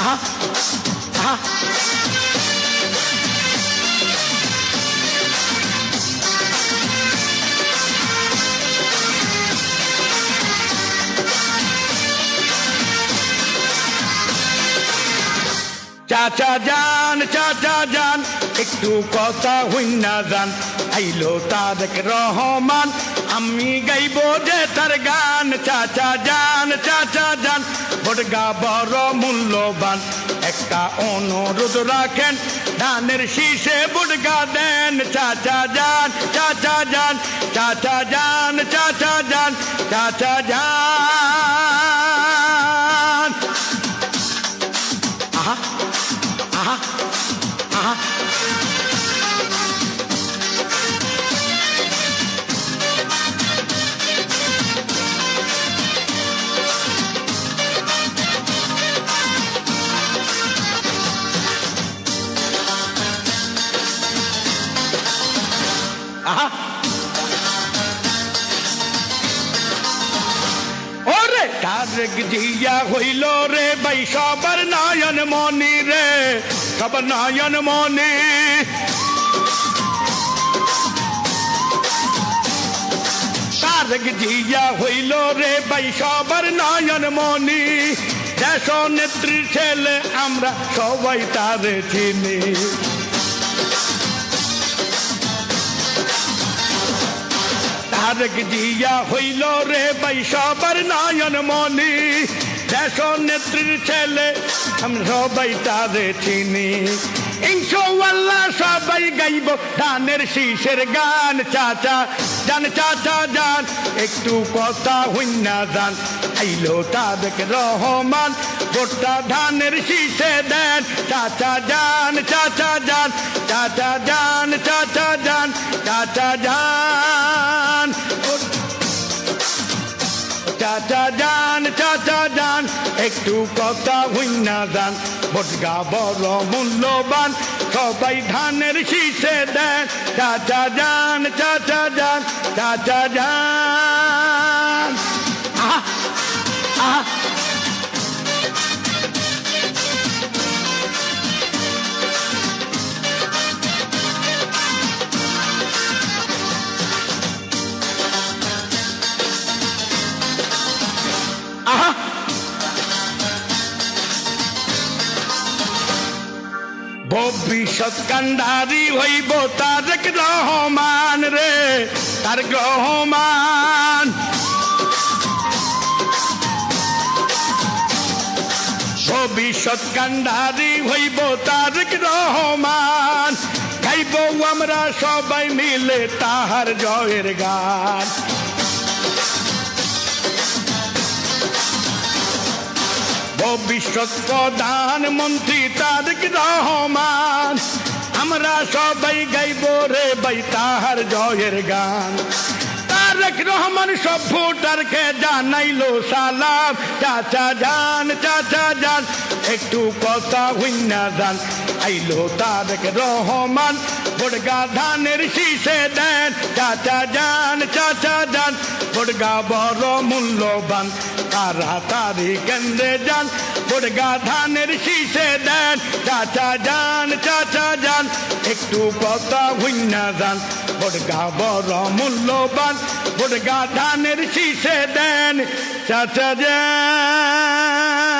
আহা আহা চাচা যান একটু কথা হইনা যান আইলো তারেক রহমান আমি গাইব যে তার গান চাচা যান বড়গা বড় মূল্যবান একটা অনুরোধ রাখেন ধানের শীষে বড়গা দেন চাচা যান আহা আহা আহা আহা ওরে তারেক জিয়া হইল রে ভাই সবার নয়ন মনি রে সবার নয়ন মনি তারেক জিয়া হইল রে ভাই সবার নয়ন মনি দেশ নেত্রী ছেলে আমরা সবাই তারে চিনি তারেক জিয়া হইল রে ভাই সবার নয়ন মনি দেশ নেত্রীর ছেলে আমি সবাই তারে চিনি ইনশাআল্লাহ সবাই গাইব ধানের শীষের গান চাচা যান একটু কথা হইনা যান আইলো তারেক রহমান গোটা ধানের শীষে দেন চাচা যান চাচা যান একটু কথা হইনা যান বড়গা বড় মূল্যবান সবাই ধানের শীষে দেন চাচা যান আহা আহা আহা ভবিষ্যৎ কান্ডারি হইব তারেক রহমান রে তারেক রহমান ভবিষ্যৎ কান্ডারি হইব তারেক রহমান গাইব আমরা সবাই মিলে তাহার জয়ের গান ভবিষ্যৎ প্রধানমন্ত্রী তারেক রহমান আমরা সবাই গাইব রে ভাই তাহার জয়ের গান তারেক রহমান সব ভোটারকে জানাইলো সালাম চাচা যান একটু কথা হইনা যান আইলো তারেক রহমান বড়গা ধানের শীষে দেন চাচা যান বড়গা বড় মূল্যবান তাড়াতাড়ি কেন্দ্রে যান বড়গা ধানের শীষে দেন চাচা যান একটু কথা হইনা যান বড়গা বড় মূল্যবান বড়গা ধানের শীষে দেন চাচা যান